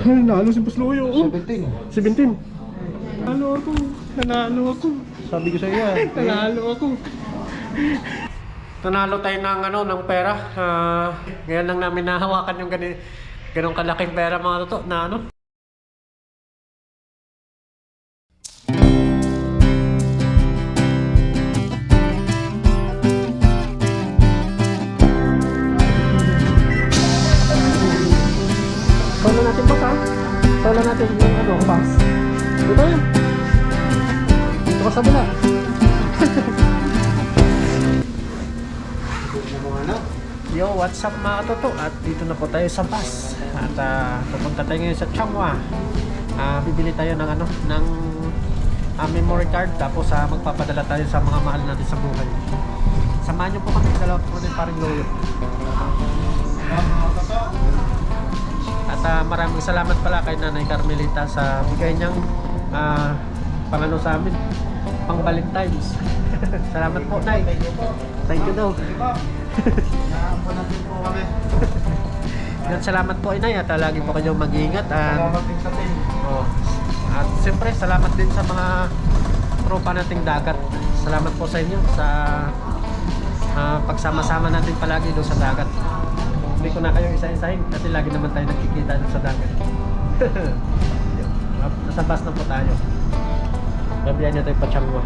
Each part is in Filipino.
Nanalo si Pusloyo. 17. 17. Nanalo ako. Sabi ko sa iyo. Nanalo ako. Nanalo tayo ng ng pera. Ngayon lang namin nahawakan yung ganong kalaking pera mga totoo na Solo natin pa. Solo natin yung pass. Dito yun. Dito ka sa bila. Yo, what's up mga katoto? At dito na po tayo sa bus. At pupunta tayo ngayon sa Changhua. Bibili tayo ng ng memory card. Tapos magpapadala tayo sa mga mahal natin sa buhay. Samahan niyo po kami. Dalawa po natin paring loyo. At maraming salamat pala kay Nanay Carmelita sa bigay niyang pangano sa amin, pang Valentine's. Salamat po, Nay. Thank you daw. Yan, salamat po, Inay. At lagi po kayo mag-iingat. At siyempre, salamat din sa mga tropa nating dagat. Salamat po sa inyo sa pagsama-sama natin palagi doon sa dagat. Hindi ko na kayo isa-isahin kasi lagi naman tayo nagkikita sa dagat. Nasa bus na po tayo. Gabihan niya tayo pa Changhua.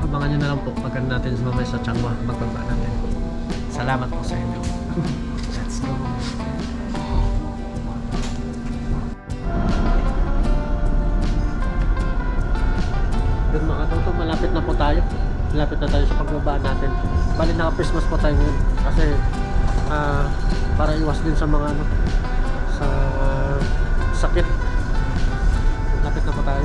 Abangan nyo na lang po pagka natin sumamay sa Changhua, magbaba natin. Salamat po sa inyo. Let's go. Yun mga katoto, malapit na po tayo. Malapit na tayo sa pagbaba natin. Bali naka-Christmas po tayo ngayon. Kasi para iwas din sa mga sa sakit. Malapit na po tayo.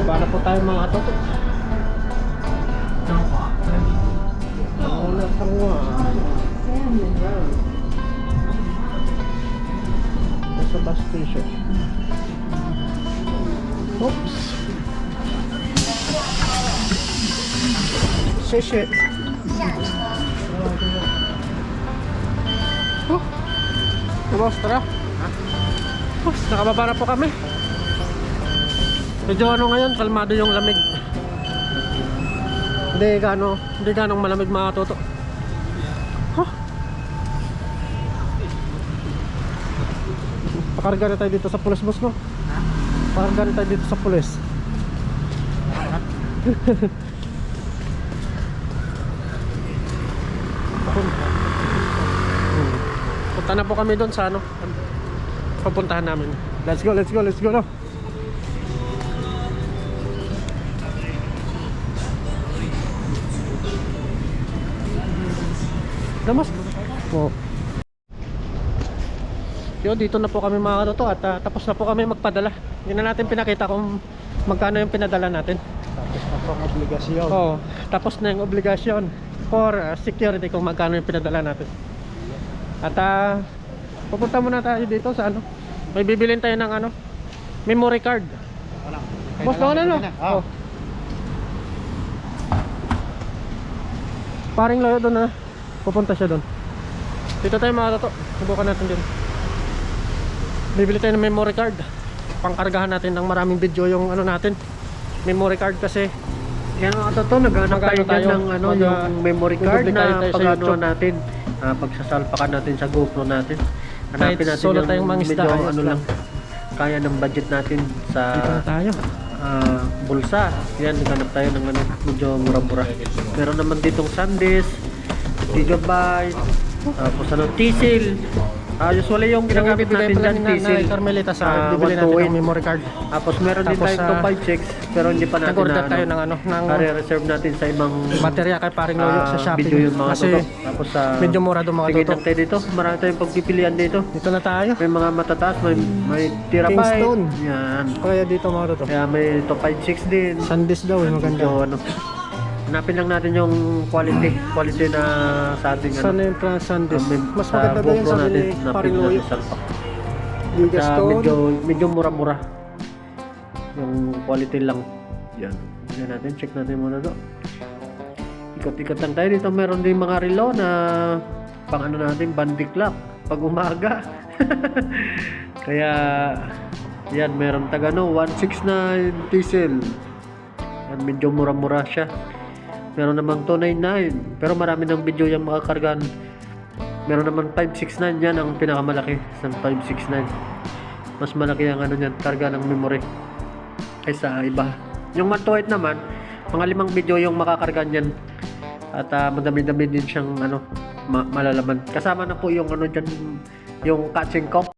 Baba na po tayo mga katoto. Sa bus station. Oops. Shit. Oh. Boss, tara. Oh, nakababa na po kami. Medyo ngayon, kalmado yung lamig. Hindi ganong malamig mga katoto. Huh? Pakarga na tayo dito sa pulis, boss, no? Pakarga na tayo dito sa pulis. Punta na po kami doon sa papuntahan namin. Let's go no? Damas. Oh. Yo, dito na po kami mga katoto at tapos na po kami magpadala. Hindi na natin pinakita kung magkano yung pinadala natin. Tapos na pang obligasyon. Oo, tapos na yung obligasyon for security kung magkano yung pinadala natin. At pupunta muna tayo dito sa may bibilin tayo ng memory card. Boss, na no? Oh. Paring layo doon na. Pupunta siya doon. Dito tayo mga katoto. Subukan natin din. Bibili tayo ng memory card. Pangkargahan natin ng maraming video yung natin. Memory card kasi yan mga katoto, naghanap tayo ng yung memory card na pag natin. Pagsasalpakan natin sa GoPro natin. Hanapin natin solo tayong mangisda, medyo lang kaya ng budget natin sa dito na tayo. bulsa. Yan, naghanap tayo ng medyo mura-mura. Meron naman ditong Sandisk, Gigabyte, Tapos ano, tisil. Usually yung ginagamit natin dyan, tisil. Carmelita sa bibili natin ng memory card. Tapos meron din Tapos, tayong 256 pero hindi pa natin Nag-order tayo ng reserve natin sa ibang baterya kay paring Loyo sa Shopee. video yung mga Kasi tutok. Tapos medyo mura doon mga sige tutok. lang tayo dito. Marami tayong pagpipilian dito. Dito na tayo. May mga matataas, may terabyte. Kingston. Yan. Kaya dito mga tutok. Kaya may 256 din. Sandisk daw, maganda. So, ano, hanapin lang natin yung quality na sa ating Sana yung Sandisk. Mas sa maganda daw yun GoPro sabi ni hanapin paring Loyo. natin salpak. Giga Sa Stone. medyo mura-mura. Yung quality lang. Yan. Tignan natin, check natin muna to. Ikot-ikot lang tayo dito. Meron din mga relo na pang ano natin, bandy clock pag umaga. Kaya yan, meron tag ano, 169 diesel. Yan, medyo mura-mura siya. Meron namang 299. Pero marami ng video yung makakargan. Meron naman 569 yan ang pinakamalaki sa 569. Mas malaki ang ano niyan, karga ng memory kaysa iba. Yung 128 naman, mga 5 video yung makakarga niyan. At madami-dami din siyang ano, malalaman. Kasama na po yung ano diyan, yung catching cup.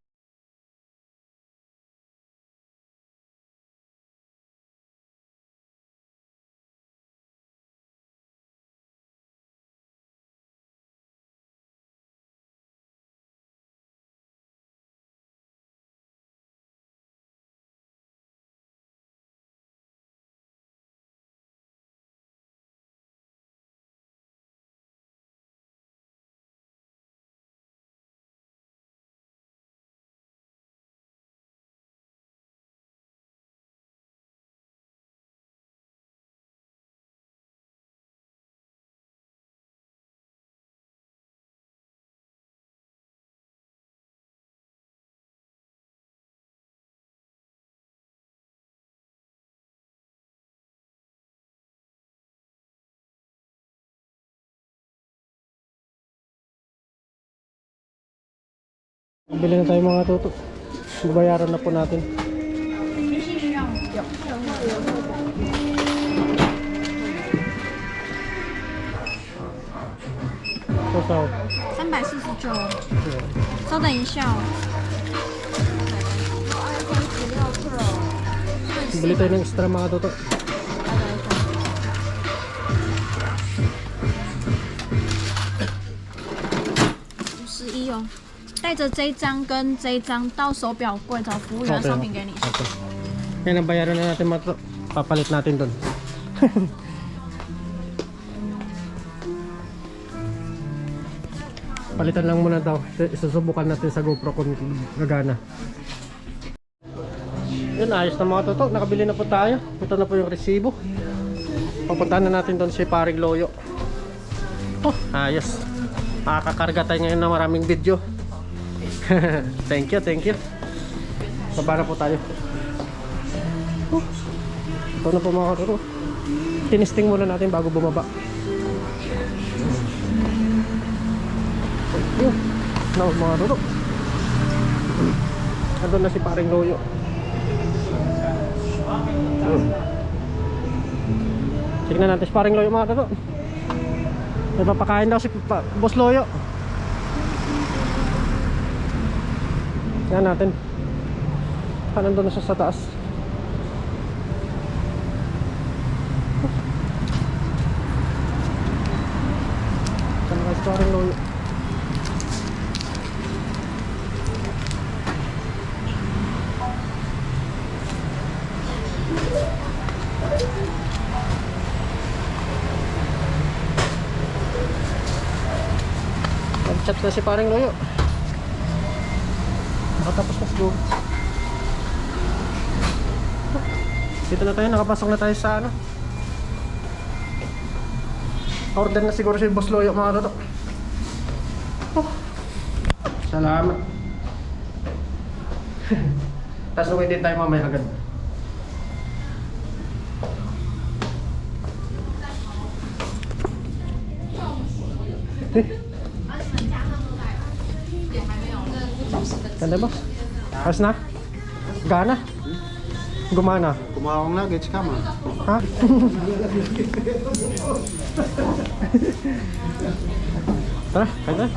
Bili na tayo mga tutok. Babayaran na po natin.多少349，稍等一下哦。 Bili tayo ng extra mga tutok. 51哦，带着这一张跟这一张到手表柜找服务员的商品给你。 Okay. Yan ang bayaran na natin mga tutok. Papalit natin doon. Palitan lang muna daw. Isusubukan natin sa GoPro kung gagana. Yun, ayos na mga tutok. Nakabili na po tayo. Ito na po yung resibo. Papuntahan na natin doon si paring Loyo. Oh, ayos. Makakakarga tayo ngayon ng maraming video. Thank you, thank you. Baba na po tayo. Ito na po mga tutok. Tinisting muna natin bago bumaba. Yun. No, mga tutok. Andun na si paring Loyo. Tignan natin si paring Loyo mga tutok. May papakain daw si Boss Loyo. Tignan natin. Nandun na siya sa taas. Saan na si paring Loyo? Nag-chat na si paring Loyo. Nakatapos na siguro. Dito na tayo, nakapasok na tayo sa ano. Order na siguro si Boss Loyo mga tutok. Oh, salamat. Tapos uwi din tayo mamaya agad. Ganda boss? Ayos na? Gana? Gumana? Kumawang na, gets ka man. Ha? Tara, kain tayo.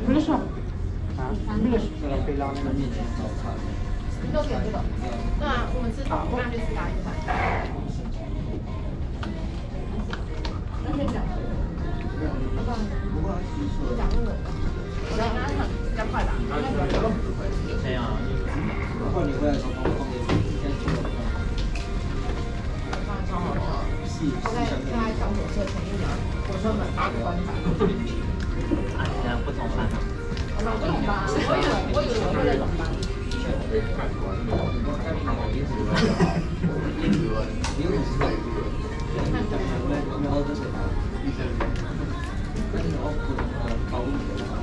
Bilis na. Bilis. Kailangan namin.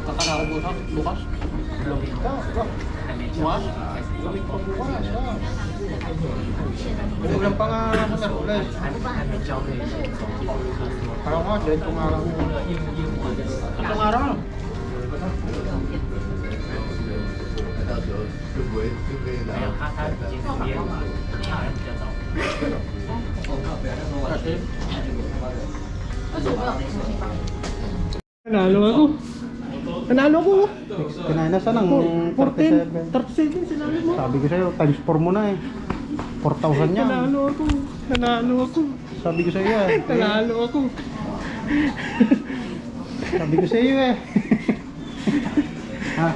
Kakala ko bukas. Lamig ka. Bukas? Lamig pa bukas. Ulang pa nga sa ulan. Parang nga, dyan itong araw. Itong araw. Nanalo ako. Nanalo ako. Kinanasan ng 14, 37 sinabi mo. Sabi ko sa'yo, times 4 mo na eh. 4,000 yan. Nanalo ako. Nanalo ako. Sabi ko sa'yo eh. Nanalo ako. Sabi ko sa'yo eh. Ha?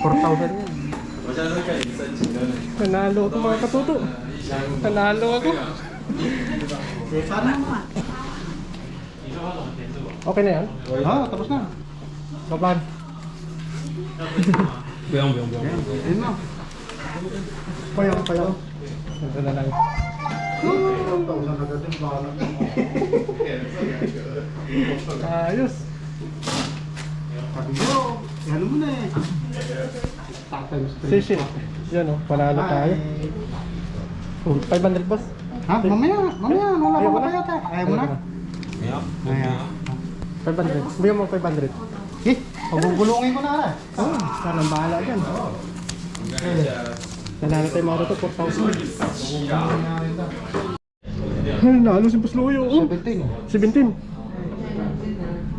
4,000 yan. Nanalo ako mga katuto. Nanalo ako. Okay na yan? Ha, tapos na. Kapan? Ayun na. Payang. Ito na lang. 4,000 agad din. Bahala. Ayos. Sabi ko, ano mo na eh. Times 3. Sisi. Yan o, panalo tayo. 500 boss. Ha? Mamaya. Wala Ayaw pa mo ba na? tayo tayo? Ayaw mo na? Ayaw. 500. Bigyan mo 500. Eh, pagugulungin ko na ala. Oh, parang bahala dyan. Nanalo tayo mga ito, 4,000. Ay, nalo si Boss Loyo. 17. 17.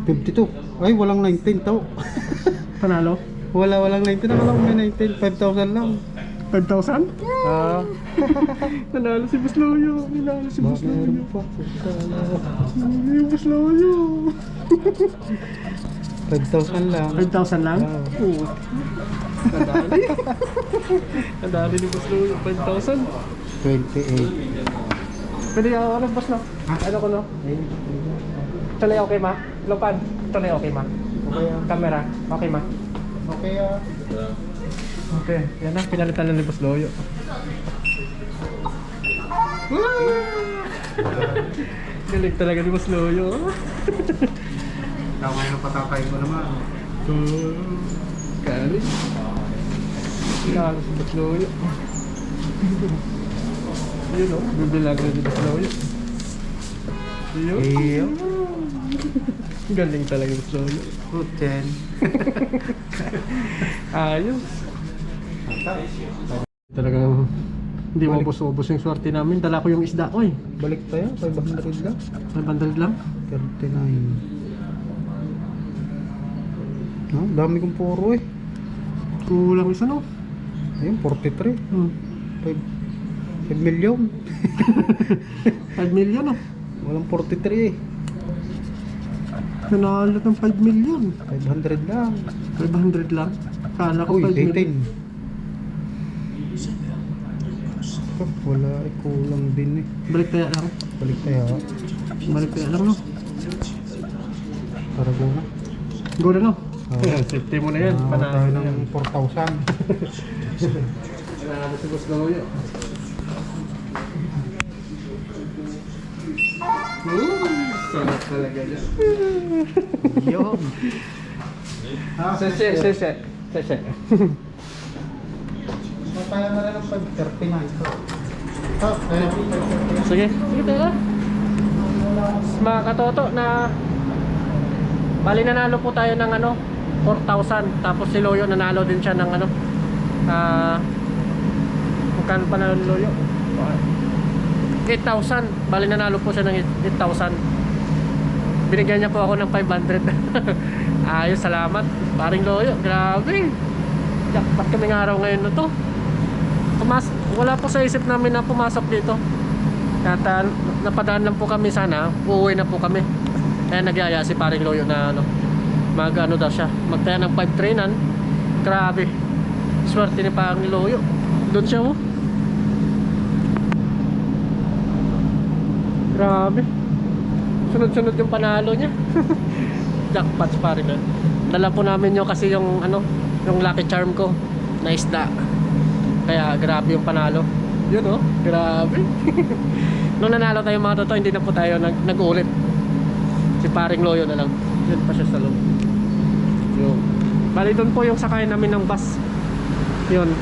52. Ay, walang 19 tao. Panalo? Walang 19 na walang may 19. 5,000 lang. 5,000? Ah. Nanalo si Boss Loyo. Nanalo si Boss Loyo. Nanalo si Boss Loyo. 5,000 lang. 5,000 lang? Oo. Nadali. Nadali ni Boss Loyo. 5,000. 28. Pwede ako ano, boss, no? Ano ko, no? Ito na okay, ma? Lopan, ito na okay, ma? Okay. Camera, okay, ma? Okay. Okay, yan na, pinalitan na ni Boss Loyo. Galing talaga ni Boss Loyo. Tama yung patakain ko naman. Galing. Pinalo si Boss Loyo. Yun o, bibilag na si Boss Loyo. Yun. Iyo. Galing talaga ni Boss Loyo. Putin. Ayos. Talagang hindi mo ubos yung swerte namin. Dala ko yung isda ko eh. Balik tayo. 500 lang. 500 lang. 39. Dami kong puro eh. Kulang isa no? Ayun, 43. 5 million. 5 million oh. Walang 43 eh. Nanalo ng 5 million. 500 lang. 500 lang. Kala ko Uy, 5 million. 18. Wala eh, kulang din eh. Balik kaya lang. Balik tayo. Balik kaya lang no? Para go na. Go na no? Oo. Safety mo na yan. Panalo tayo Panalo ng 4,000. Panalo si Boss Loyo. Sarap talaga dyan. Yun. Sese. So, kaya na rin ang 539 ko. Sige tayo. Mga katoto na bali nanalo po tayo ng ano 4,000. Tapos si Loyo nanalo din siya ng ano, magkano pa na Loyo? 8,000. Bali nanalo po siya ng 8,000. Binigyan niya po ako ng 500. Ayos, salamat paring Loyo, grabe. Jackpot kaming araw ngayon na to. Wala po sa isip namin na pumasok dito. At napadaan lang po kami, sana uuwi na po kami. Kaya nagyaya si paring Loyo na ano, mag-ano daw siya, magtaya ng 5-3nan. Grabe, swerte ni paring Loyo. Doon siya, oh. Grabe, sunod-sunod yung panalo niya. Jackpot pa rin. Dala po namin yun kasi yung ano, yung lucky charm ko na isda. Kaya grabe yung panalo. Yun, oh, grabe. Nung nanalo tayo mga totoo, hindi na po tayo nag-ulit. Si paring Loyo na lang. Yun pa siya sa loob. Yun. Bali doon po yung sakay namin ng bus. Yun.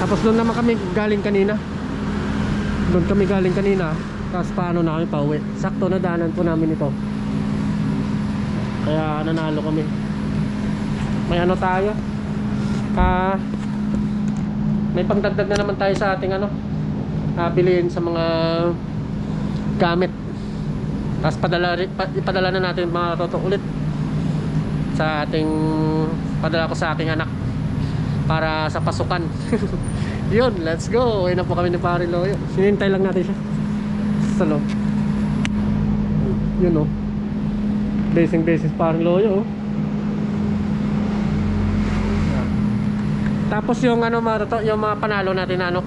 Tapos doon naman kami galing kanina. Doon kami galing kanina. Tapos paano na kami pauwi. Sakto na daanan po namin ito. Kaya nanalo kami. May ano tayo, may pangdagdag na naman tayo sa ating ano, bilhin sa mga gamit. Tapos ipadala na natin mga toto ulit sa ating, padala ko sa aking anak para sa pasukan. Yun, let's go. Uwi na po kami ni Pare Loyo. Sinintay lang natin siya sa loob. Yun, oh, basing Pare Loyo, oh. Tapos yung ano mga toto, yung mga panalo natin na ano,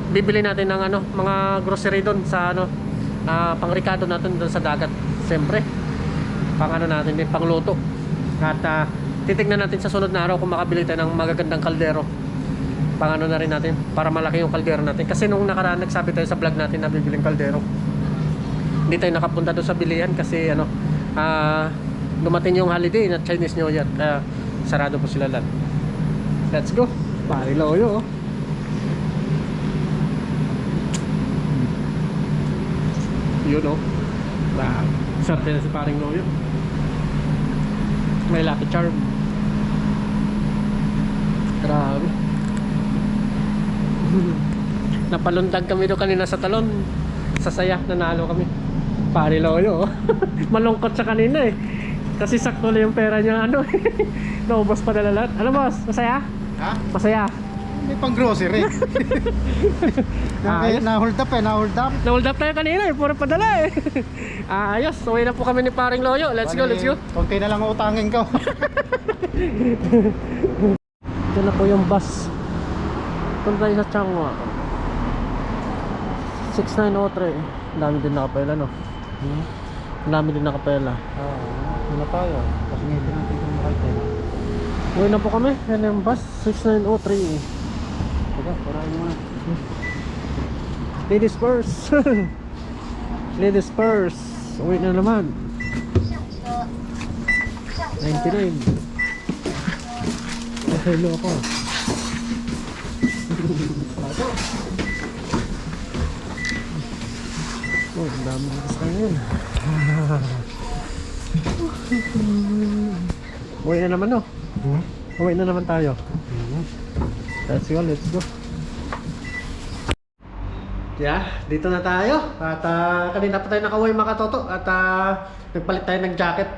bibili natin ng ano, mga grocery doon sa ano, pang-ricado natin doon sa dagat. Siyempre, pang ano natin din, pangluto. At titignan natin sa sunod na araw kung makabili tayo ng magagandang kaldero. Pang ano na rin natin, para malaki yung kaldero natin. Kasi nung nakaraan nagsabi tayo sa vlog natin na bibiling kaldero, hindi tayo nakapunta doon sa bilihan kasi ano, dumating yung holiday na Chinese New Year, kaya sarado po sila lahat. Let's go, Pare Loyo, oh. Yun, oh. Swerte na si Paring Loyo. May lucky charm. Grabe. Napalundag kami doon kanina sa talon. Sasaya, nanalo kami. Pare Loyo, oh. Malungkot sa kanina eh. Kasi sakto lang yung pera niya, ano. Naubos pa na lahat. Ano boss, masaya? Ha? Masaya. May pang grocery. Na-hold up eh, na-hold up. Na-hold up tayo kanina eh, puro padala eh. Ayos, uwi na po kami ni Paring Loyo. Let's go, let's go. Konti na lang utangin ko. Ito na po yung bus. Punta tayo sa Changwa. 6903. Ang dami din nakapela, no? Ang dami din nakapela. Wala tayo. Kasi ngayon natin kung makaitin. Uwi na po kami. Yan yung bus, 6903. Teka, parahin mo na. Ladies first. Ladies first. Uwi na naman. 99. Hello ako. Oh, ang dami ng bus na yun. Uwi na naman, no? Uwi na naman tayo. Let's go, let's go. Yeah, dito na tayo. At kanina pa tayo nakauwi mga toto. At nagpalit tayo ng jacket.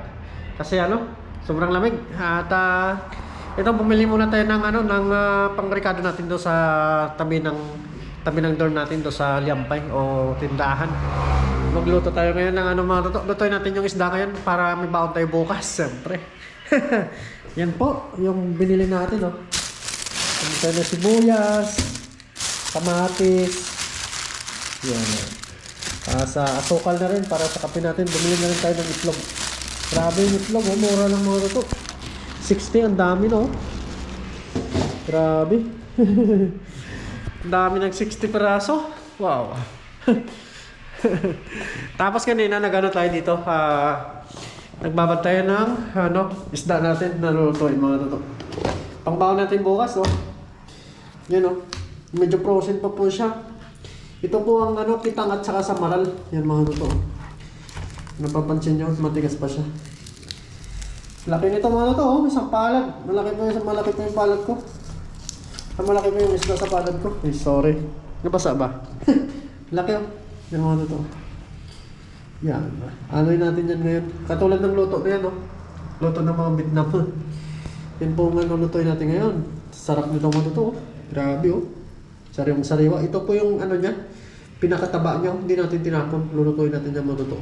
Kasi ano, sobrang lamig. At ito, bumili muna tayo ng ano, ng pang-ricado natin do sa tabi ng door natin do sa Liampay o tindahan. Magluto tayo ngayon ng ano mga toto. Lutuin natin yung isda ngayon para may baon tayo bukas, siyempre. Yan po, yung binili natin, oh. Ito na sibuyas, kamatis. Yan. Sa asukal na rin para sa kape natin. Bumili na rin tayo ng itlog. Grabe yung itlog, oh. Mura lang mga toto. 60, ang dami, no? Grabe. Ang dami ng 60 peraso. Wow. Tapos kanina nagano tayo dito, nagbabad tayo ng ano, isda natin na lulutuin mga toto. Pangbaon natin bukas, oh. Yan, oh. Medyo frozen pa po siya. Ito po ang ano, kitang at saka samaral. Yan mga toto. Napapansin nyo, matigas pa siya. Laki nito mga to, oh. Isang palad. Malaki pa yung palad ko. Malaki pa yung isda sa palad ko. Ay, sorry. Nabasa ba? Laki, oh. Yan mga to. Yan. Anoy natin yan ngayon. Katulad ng luto na yan, oh. Luto ng mga Vietnam. Yan po ang lutuin natin ngayon. Sarap nito mga to, oh. Grabe, oh. Sariwa. Ito po yung ano niya. Pinakataba niya. Hindi natin tinapon. Lulutuin natin yan mga to.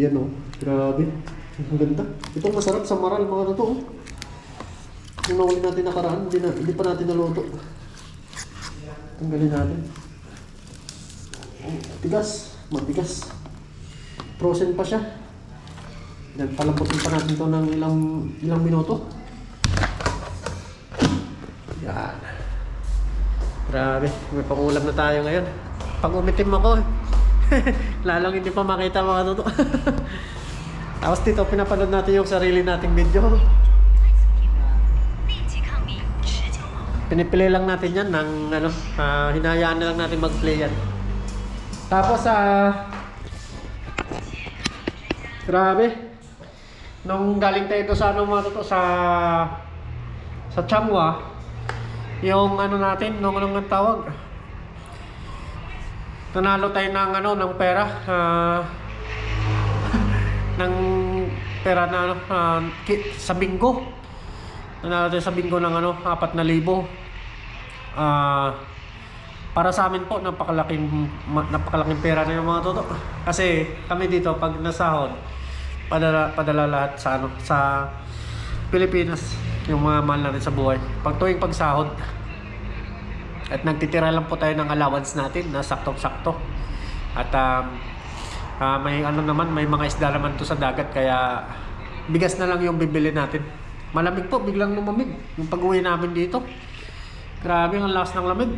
Yan, oh. Grabe. Ang ganda. Itong masarap sa maral mga to. Yung nahuli natin nakaraan, hindi pa natin naluto. Tanggalin natin. Tigas. Matigas. Frozen pa siya. Yan, palamputin pa natin to ng ilang minuto. Yan. Grabe. May pangulam na tayo ngayon. Pag umitim ako, lalong hindi pa makita mga to. Tapos dito, pinapanood natin yung sarili nating video. Pinipili lang natin yan ng ano, hinahayaan na lang natin mag-play yan. Tapos, grabe. Nung galing tayo doon sa ano mga to, sa Changwa, yung ano natin, nung anong tawag, nanalo tayo ng ano, ng pera. Ng pera na ano, sa bingo. Nanalo tayo sa bingo ng ano, 4,000. Para sa amin po, napakalaking pera na yung mga toto. Kasi kami dito, pag nasahod, padala lahat sa ano, sa Pilipinas, yung mga mahal natin sa buhay. Pag tuwing pagsahod, at nagtitira lang po tayo ng allowance natin na saktong-sakto. At may ano naman, may mga isda naman to sa dagat, kaya bigas na lang yung bibili natin. Malamig po, biglang lumamig yung pag-uwi namin dito. Grabe ang lakas ng lamig.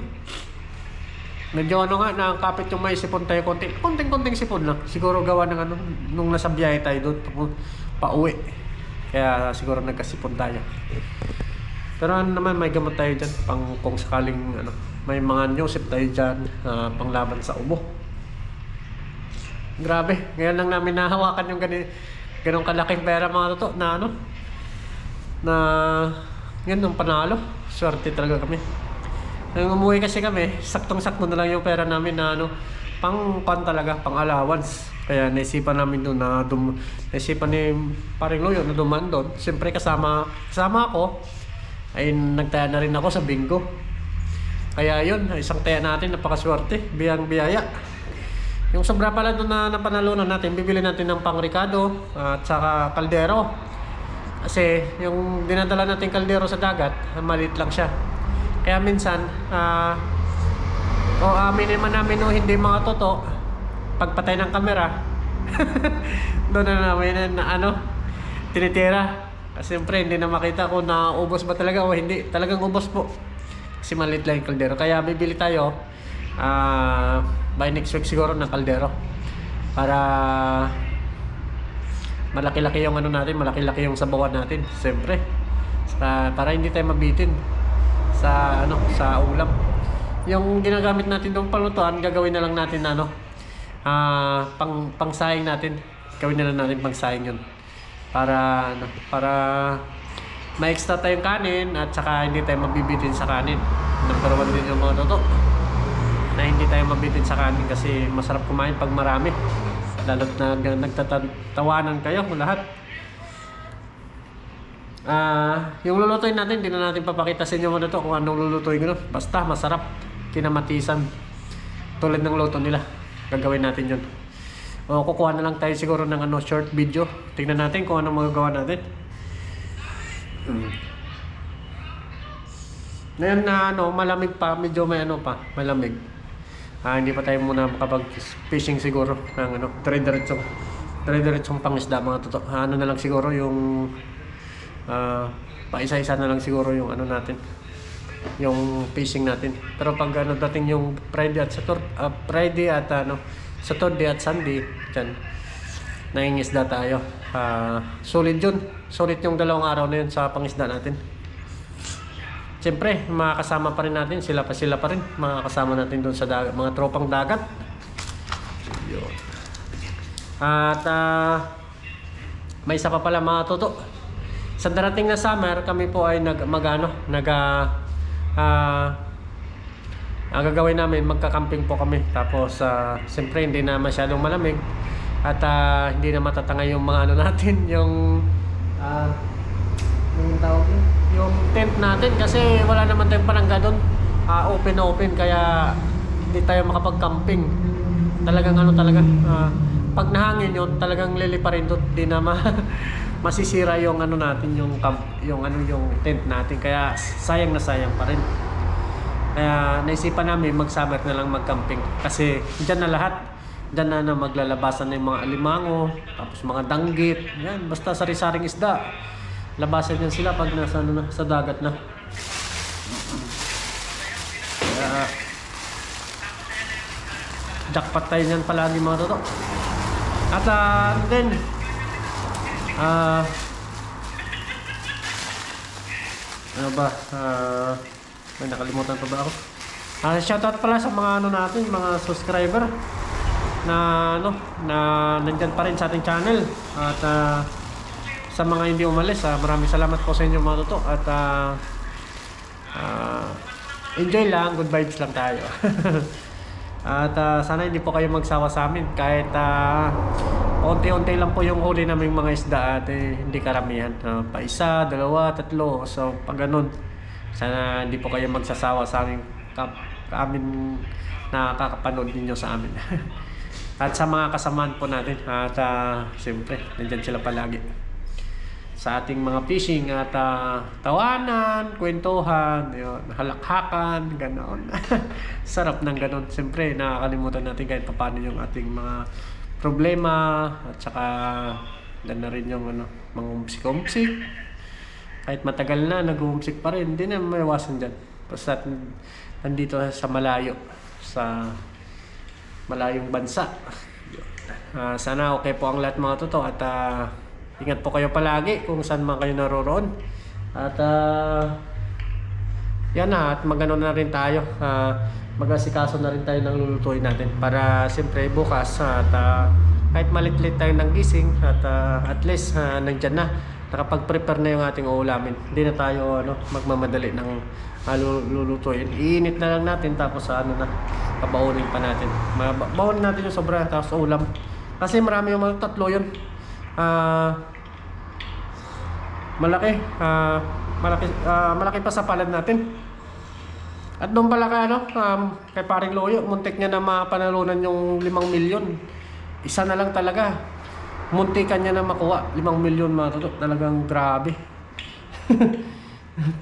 Medyo ano nga, nakakapit yung may sipon tayo konting sipon lang. Siguro gawa ng ano, nung nasa biyahe tayo doon pa-uwi. Kaya siguro nagkasipon tayo. Pero ano naman, may gamot tayo dyan pang kung sakaling ano, may mga newsip tayo dyan, panglaban sa ubo. Grabe, ngayon lang namin nahawakan yung ganong kalaking pera mga toto na ano, na yan nung panalo. Swerte talaga kami. Nung umuwi kasi kami, saktong-sakto na lang yung pera namin na ano, pang talaga, pang allowance. Kaya naisipan namin doon na naisipan ni Paring Loyo na dumaan doon. Siyempre kasama ako, ay nagtaya na rin ako sa bingo. Kaya yun, isang taya natin, napakaswerte, biyang-biyaya. Yung sobra pala doon na napanalunan natin, bibili natin ng pang-ricado at saka kaldero. Kasi yung dinadala natin kaldero sa dagat, maliit lang siya. Kaya minsan, aminin man namin o hindi mga toto, pagpatay ng kamera, doon na namin na ano, tinitira. Kasi siyempre hindi na makita kung naubos ba talaga o hindi. Talagang ubos po. Kasi maliit lang yung kaldero. Kaya bibili tayo by next week siguro ng kaldero para malaki-laki yung ano natin, malaki-laki yung sabawan natin, siyempre para hindi tayo mabitin sa ano, sa ulam. Yung ginagamit natin doon palutuan, gagawin na lang natin ano, pang-sayang natin, gawin na lang natin pang-sayang yun para ano, para ma-extra tayong kanin at saka hindi tayo mabibitin sa kanin. Number 1 din yung mga toto na hindi tayo mabitin sa kanin kasi masarap kumain pag marami, lalo't na nagtatawanan kayo lahat. Yung lulutuin natin, hindi na natin papakita sa inyo muna to kung anong lulutuin ko. Basta masarap, kinamatisan, tulad ng luto nila, gagawin natin yun. O kukuha na lang tayo siguro ng ano, short video, tingnan natin kung anong magagawa natin. Ngayon na ano, malamig pa, medyo may ano pa, malamig. Hindi pa tayo muna makapag-fishing siguro ng ano, dire-diretsong pangisda mga toto. Ano na lang siguro yung paisa-isa na lang siguro yung ano natin, yung fishing natin. Pero pag ano dating yung Friday at Saturday at Sunday, dyan nangingisda tayo. Solid yun. Solid yung 2 araw na yun sa pangisda natin. Siyempre, makakasama pa rin natin, sila pa rin, makakasama natin doon sa dagat, mga tropang dagat. Yun. At may isa pa pala mga toto. sa darating na summer, kami po ay gagawin namin, magkakamping po kami. Tapos siyempre hindi na masyadong malamig at hindi na matatangay yung mga ano natin, yung tawag yun? Yung tent natin, kasi wala naman tayong palangga doon. Open na open, kaya hindi tayo makapag-camping. Talagang ano talaga, pag nahangin yun, talagang lilipa rin doon. Di na masisira yung ano natin, yung camp, yung tent natin. Kaya sayang na sayang pa rin. Kaya naisipan namin mag-summer na lang mag-camping. Kasi dyan na lahat. Dyan na maglalabasan na yung mga alimango, tapos mga danggit. Yan, basta sari-saring isda. Labasan yan sila pag nasa sa dagat na. Kaya jackpot tayo niyan palagi mga toto. At then ano ba, may nakalimutan pa ba ako? Shoutout pala sa mga ano natin, mga subscriber na nandyan pa rin sa ating channel. At sa mga hindi umalis, maraming salamat po sa inyo mga toto. At enjoy lang, good vibes lang tayo. At sana hindi po kayo magsawa sa amin. Kahit unti-unti lang po yung huli naming mga isda at hindi karamihan. Pa isa, dalawa, tatlo. So pag ganun, sana hindi po kayo magsasawa sa amin na kakapanood ninyo sa amin. At sa mga kasamaan po natin. At siyempre, nandyan sila palagi sa ating mga fishing at tawanan, kwentuhan, yun, halakhakan, ganoon. Sarap ng ganoon. Siyempre, nakakalimutan natin kahit paano yung ating mga problema at saka na rin yung mga umsik-umsik. Kahit matagal na, nag-uumsik pa rin, hindi na maiwasan dyan. Basta nandito sa malayo, sa malayong bansa. Sana okay po ang lahat mga toto at ingat po kayo palagi kung saan man kayo naroroon. At yan na, at magano na rin tayo. Mag-asikaso na rin tayo ng lulutuin natin para siyempre bukas at kahit malit-lit tayo ng gising at least nandyan na, nakapag-prepare na yung ating uulamin. Hindi na tayo magmamadali ng lulutuin. Iinit na lang natin tapos pabaunin pa natin. Baunin natin yung sobra tapos ulam. Kasi marami yung mga tatlo yun. Malaki pa sa palad natin. At doon pala kay paring Loyo, muntik niya na mapanalunan yung 5 milyon. Isa na lang talaga. Muntikan niya na makuha 5 milyon mga toto. Talagang grabe.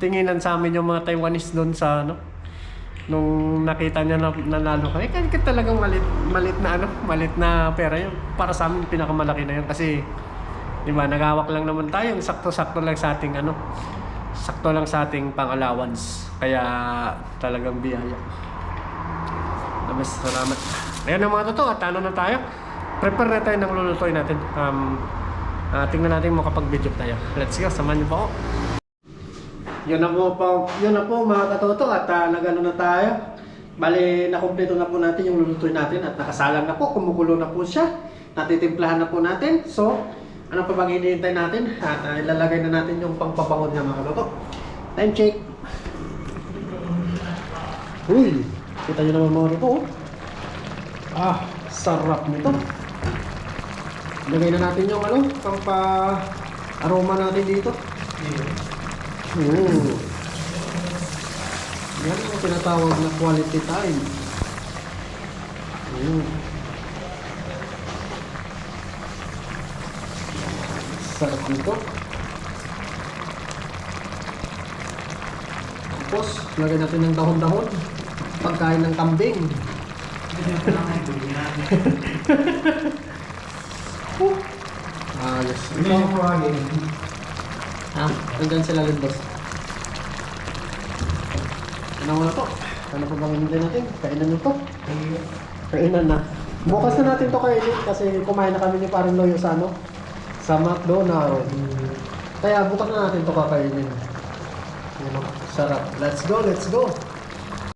Tinginan sa amin yung mga Taiwanese doon sa nung nakita niya na nanalo kami. Kaya talagang malit na pera yun. Para sa amin pinakamalaki na yun kasi di ba, naghawak lang naman tayo, sakto-sakto lang sa ating sakto lang sa ating pang-allowance. Kaya talagang biyaya. Salamat. Ayun na mga totoo, at na tayo. Prepare na tayo ng lulutuin natin. Tingnan natin makapag-video tayo. Let's go, samahan niyo po ako. Yun na po mga katoto, at nagano na tayo. Bale, nakumpleto na po natin yung lulutuin natin at nakasalang na po, kumukulo na po siya. Natitimplahan na po natin. So, ano pa bang hinihintay natin? At ilalagay na natin yung pangpabangon niya mga katoto. Time check. Uy, kita nyo naman mga katoto. Sarap nito. Lagay na natin yung pangpa-aroma natin dito. Yan ang tinatawag na quality time. Sarap nito. Tapos, lagyan natin ng dahon-dahon. Pagkain ng kambing. Ayos. Hanggang sila lindos. Ano na po? Ano pa bang hinintay natin? Kainan na to. Kainan na. Bukas na natin to kainin kasi kumain na kami ni Parang Loyo sa sa McDonald's. Kaya bukas na natin to kakainin. Sarap. Let's go, let's go.